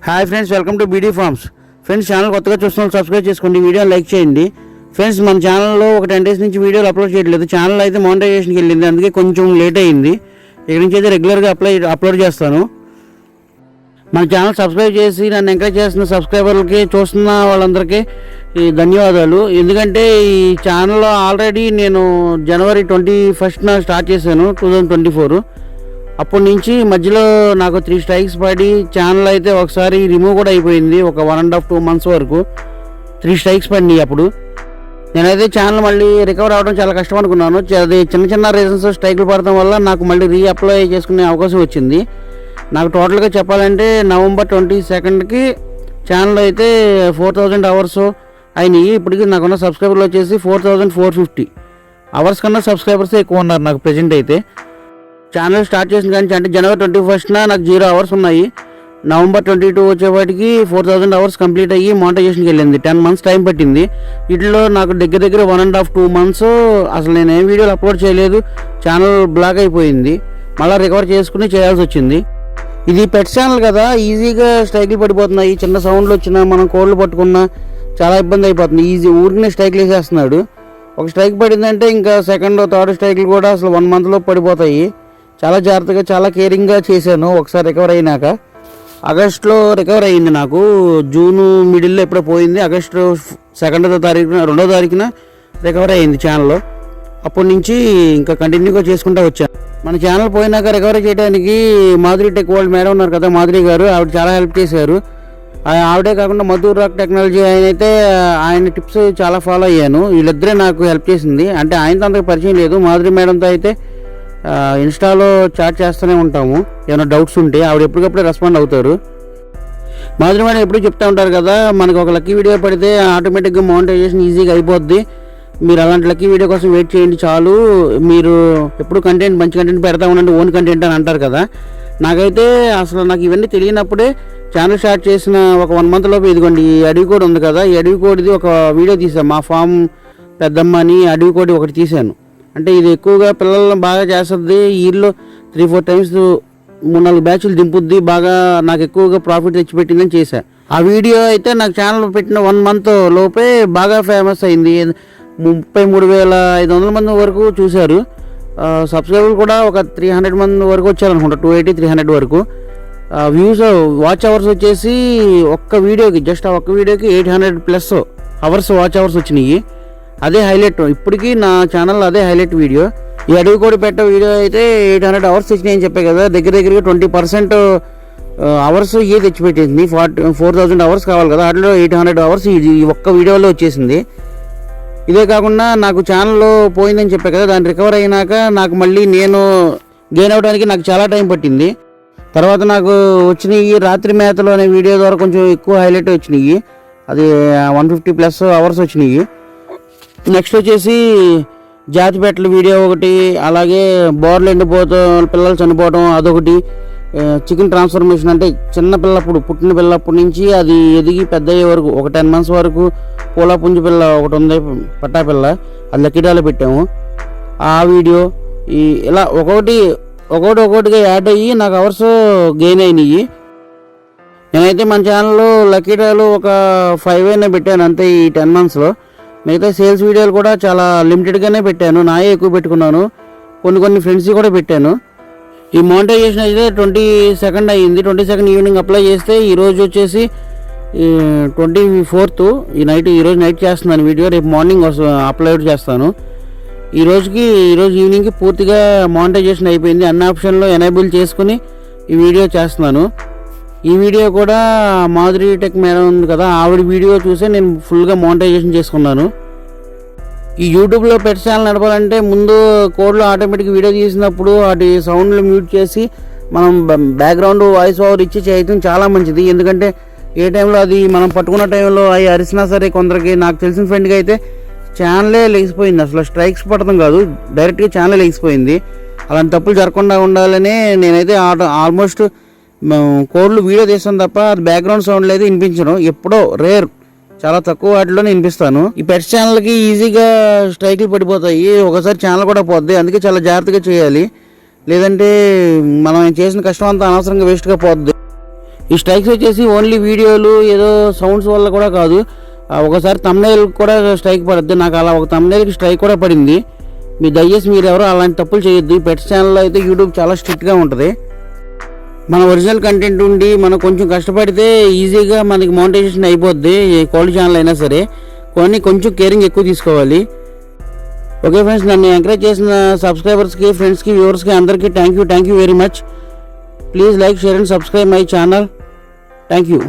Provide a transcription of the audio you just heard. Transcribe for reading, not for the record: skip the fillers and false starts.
Hi friends, welcome to beedi forms. Friends, channel కొత్తగా చూస్తున్నాం, subscribe చేసుకోండి, వీడియోని లైక్ చేయండి. ఫ్రెండ్స్, మన ఛానల్లో ఒక 10 days నుంచి వీడియోలు అప్లోడ్ చేయట్లేదు. ఛానల్ అయితే మానిటైజేషన్కి వెళ్ళింది, అందుకే కొంచెం లేట్ అయ్యింది. ఇక్కడ నుంచి అయితే రెగ్యులర్గా అప్లోడ్ చేస్తాను. మన ఛానల్ సబ్స్క్రైబ్ చేసి నన్ను ఎంకరేజ్ చేస్తున్న సబ్స్క్రైబర్లకి, చూస్తున్న వాళ్ళందరికీ ధన్యవాదాలు. ఎందుకంటే ఈ ఛానల్లో ఆల్రెడీ నేను January 21st స్టార్ట్ చేశాను 2024. అప్పటి నుంచి మధ్యలో నాకు 3 strikes పడి ఛానల్ అయితే ఒకసారి రిమూవ్ కూడా అయిపోయింది. ఒక 1.5-2 months వరకు 3 strikes పడినాయి. అప్పుడు నేనైతే ఛానల్ మళ్ళీ రికవర్ అవ్వడం చాలా కష్టం అనుకున్నాను. అది చిన్న రీజన్స్ స్ట్రైక్లు పడటం వల్ల నాకు మళ్ళీ రీఅప్లై చేసుకునే అవకాశం వచ్చింది. నాకు టోటల్గా చెప్పాలంటే November 22nd ఛానల్ అయితే 4000 hours అయినాయి. ఇప్పటికి నాకున్న సబ్స్క్రైబర్లు వచ్చేసి 4450 hours కన్నా సబ్స్క్రైబర్స్ ఎక్కువ ఉన్నారు నాకు ప్రజెంట్ అయితే. ఛానల్ స్టార్ట్ చేసిన కానీ అంటే January 21st నాకు 0 hours ఉన్నాయి. November 22 వచ్చేవాటికి 4000 hours కంప్లీట్ అయ్యి మానిటైజేషన్కి వెళ్ళింది. 10 months టైం పట్టింది. వీటిలో నాకు దగ్గర 1.5-2 months అసలు నేను ఏం వీడియోలు అప్లోడ్ చేయలేదు. ఛానల్ బ్లాక్ అయిపోయింది. మళ్ళీ రికవర్ చేసుకుని చేయాల్సి వచ్చింది. ఇది పెట్ ఛానల్ కదా, ఈజీగా స్ట్రైక్లు పడిపోతున్నాయి. చిన్న సౌండ్లు వచ్చినా మనం కోళ్ళు పట్టుకున్నా చాలా ఇబ్బంది అయిపోతుంది. ఊరికనే స్ట్రైక్లు వేసేస్తున్నాడు. ఒక స్ట్రైక్ పడిందంటే ఇంకా సెకండ్ థర్డ్ స్ట్రైక్లు కూడా అసలు 1 monthలో పడిపోతాయి. చాలా జాగ్రత్తగా చాలా కేరింగ్గా చేశాను. ఒకసారి రికవర్ అయినాక ఆగస్టులో రికవర్ అయ్యింది నాకు. జూన్ మిడిల్లో ఎప్పుడో పోయింది. ఆగస్టు 2వ తారీఖున రికవర్ అయ్యింది ఛానల్లో. అప్పటి నుంచి ఇంకా కంటిన్యూగా చేసుకుంటూ వచ్చాను. మన ఛానల్ పోయినాక రికవరీ చేయడానికి మాధురి టెక్ వరల్డ్ మేడం ఉన్నారు కదా, మాధురి గారు, ఆవిడ చాలా హెల్ప్ చేశారు. ఆవిడే కాకుండా మధుర్ రాక్ టెక్నాలజీ ఆయన టిప్స్ చాలా ఫాలో అయ్యాను. వీళ్ళిద్దరే నాకు హెల్ప్ చేసింది. అంటే ఆయనతో అంతగా పరిచయం లేదు. మాధురి మేడంతో అయితే ఇన్స్టాలో చాట్ చేస్తూనే ఉంటాము. ఏమైనా డౌట్స్ ఉంటే ఆవిడ ఎప్పటికప్పుడే రెస్పాండ్ అవుతారు. మాధురి మేడం ఎప్పుడు చెప్తూ ఉంటారు కదా, మనకు ఒక లక్కీ వీడియో పడితే ఆటోమేటిక్గా మానిటైజేషన్ ఈజీగా అయిపోద్ది. మీరు అలాంటి లక్కీ వీడియో కోసం వెయిట్ చేయండి చాలు. మీరు ఎప్పుడు మంచి కంటెంట్ పెడతా ఉండండి, ఓన్ కంటెంట్ అని అంటారు కదా. నాకైతే అసలు నాకు ఇవన్నీ తెలియనప్పుడే ఛానల్ స్టార్ట్ చేసిన ఒక 1 month లోపు ఇదిగోండి ఈ అడవి కోడి ఉంది కదా, ఈ అడవి కోడిది ఒక వీడియో తీసాను. మా ఫామ్ పెద్దమ్మ అని అడవి కోడి ఒకటి తీశాను. అంటే ఇది ఎక్కువగా పిల్లలను బాగా చేస్తుంది. ఇయర్లో 3-4 times 3-4 batches దింపుద్ది. బాగా నాకు ఎక్కువగా ప్రాఫిట్ తెచ్చిపెట్టిందని చేశాను. ఆ వీడియో అయితే నాకు ఛానల్ పెట్టిన 1 month లోపే బాగా ఫేమస్ అయింది. 33,500 మంది వరకు చూశారు. సబ్స్క్రైబర్లు కూడా ఒక 300 మంది వరకు వచ్చారనుకుంటా, 280-300 వరకు. వాచ్ అవర్స్ వచ్చేసి ఒక్క వీడియోకి 800+ hours వాచ్ అవర్స్ వచ్చినాయి. అదే హైలైట్ ఇప్పటికీ నా ఛానల్, అదే హైలైట్ వీడియో. ఈ అడవి కోడి పెట్ట వీడియో అయితే 800 hours వచ్చినాయని చెప్పే కదా, దగ్గరగా 20% అవర్స్ ఇవే తెచ్చిపెట్టేసింది. 4000 hours కావాలి కదా, అట్లా 800 hours ఈ ఒక్క వీడియోలో వచ్చేసింది. ఇదే కాకుండా నాకు ఛానల్లో పోయిందని చెప్పే కదా, దాన్ని రికవర్ అయినాక నాకు మళ్ళీ నేను గెయిన్ అవ్వడానికి నాకు చాలా టైం పట్టింది. తర్వాత నాకు వచ్చినాయి రాత్రి మేతలు అనే వీడియో ద్వారా కొంచెం ఎక్కువ హైలైట్ వచ్చినాయి. అది 150+ hours వచ్చినాయి. నెక్స్ట్ వచ్చేసి జాతి పెట్టల వీడియో ఒకటి, అలాగే బోర్లు ఎండిపోతాం పిల్లలు చనిపోవడం అదొకటి. చికెన్ ట్రాన్స్ఫర్మేషన్ అంటే పుట్టిన పిల్లప్పటి నుంచి అది ఎదిగి పెద్ద అయ్యే వరకు ఒక 10 months వరకు పూలా పుంజు పిల్ల ఒకటి ఉంది, పట్టా పిల్ల, అది లక్కీడాలో పెట్టాము. ఆ వీడియో ఇలా ఒక్కొక్కటిగా యాడ్ అయ్యి నాకు అవర్స్ గెయిన్ అయినాయి. నేనైతే మన ఛానల్లో లక్కీడాలు ఒక 5 అయినా పెట్టాను అంతే ఈ 10 monthsలో. మిగతా సేల్స్ వీడియోలు కూడా చాలా లిమిటెడ్గానే పెట్టాను. నాయే ఎక్కువ పెట్టుకున్నాను, కొన్ని ఫ్రెండ్స్ కూడా పెట్టాను. ఈ మానిటైజేషన్ అయితే 22nd అయ్యింది. 22nd ఈవినింగ్ అప్లై చేస్తే ఈరోజు వచ్చేసి 24th ఈరోజు నైట్ చేస్తున్నాను వీడియో. రేపు మార్నింగ్ అప్లోడ్ చేస్తాను. ఈరోజు ఈవినింగ్కి పూర్తిగా మానిటైజేషన్ అయిపోయింది. అన్ని ఆప్షన్లో ఎనేబుల్ చేసుకుని ఈ వీడియో చేస్తున్నాను. ఈ వీడియో కూడా మాధురి టెక్ మేడం ఉంది కదా, ఆవిడ వీడియో చూసే నేను ఫుల్గా మానిటైజేషన్ చేసుకున్నాను. ఈ యూట్యూబ్లో పెట్ ఛానల్ నడపాలంటే ముందు కోడ్లో ఆటోమేటిక్ వీడియో తీసినప్పుడు వాటి సౌండ్లు మ్యూట్ చేసి మనం బ్యాక్గ్రౌండ్ వాయిస్ ఓవర్ ఇచ్చి చేయటం చాలా మంచిది. ఎందుకంటే ఏ టైంలో అది మనం పట్టుకున్న టైంలో అవి అరిసినా సరే, కొందరికి నాకు తెలిసిన ఫ్రెండ్కి అయితే ఛానలే లెగిసిపోయింది. అసలు స్ట్రైక్స్ పడటం కాదు, డైరెక్ట్గా ఛానల్ లెగిసిపోయింది. అలాంటి తప్పులు జరగకుండా ఉండాలని నేనైతే ఆల్మోస్ట్ కోడ్లు వీడియో తీస్తాను తప్ప అది బ్యాక్గ్రౌండ్ సౌండ్లు అయితే వినిపించను. ఎప్పుడో రేర్, చాలా తక్కువ వాటిలోనే వినిపిస్తాను. ఈ పెట్ ఛానల్కి ఈజీగా స్ట్రైక్లు పడిపోతాయి, ఒకసారి ఛానల్ కూడా పోద్ది. అందుకే చాలా జాగ్రత్తగా చేయాలి, లేదంటే మనం చేసిన కష్టం అంతా అనవసరంగా వేస్ట్గా పోద్ది. ఈ స్ట్రైక్స్ వచ్చేసి ఓన్లీ వీడియోలు ఏదో సౌండ్స్ వల్ల కూడా కాదు, ఒకసారి thumbnail కూడా స్ట్రైక్ పడుద్ది. నాకు అలా ఒక thumbnailకి స్ట్రైక్ కూడా పడింది. దయచేసి మీరు ఎవరో అలాంటి తప్పులు చేయొద్దు. పెట్స్ ఛానల్లో అయితే యూట్యూబ్ చాలా స్ట్రిక్ట్గా ఉంటుంది. మన ఒరిజినల్ కంటెంట్ ఉండి మనం కొంచెం కష్టపడితే ఈజీగా మనకి మోనిటైజేషన్ అయిపోద్ది. ఏ క్వాలిటీ ఛానల్ అయినా సరే కానీ కొంచెం కేరింగ్ ఎక్కువ తీసుకోవాలి. ఓకే ఫ్రెండ్స్, నన్ను ఎంకరేజ్ చేసిన సబ్స్క్రైబర్స్కి, ఫ్రెండ్స్కి, వ్యూవర్స్కి అందరికీ thank you very much. Please like, share and subscribe my channel. Thank you.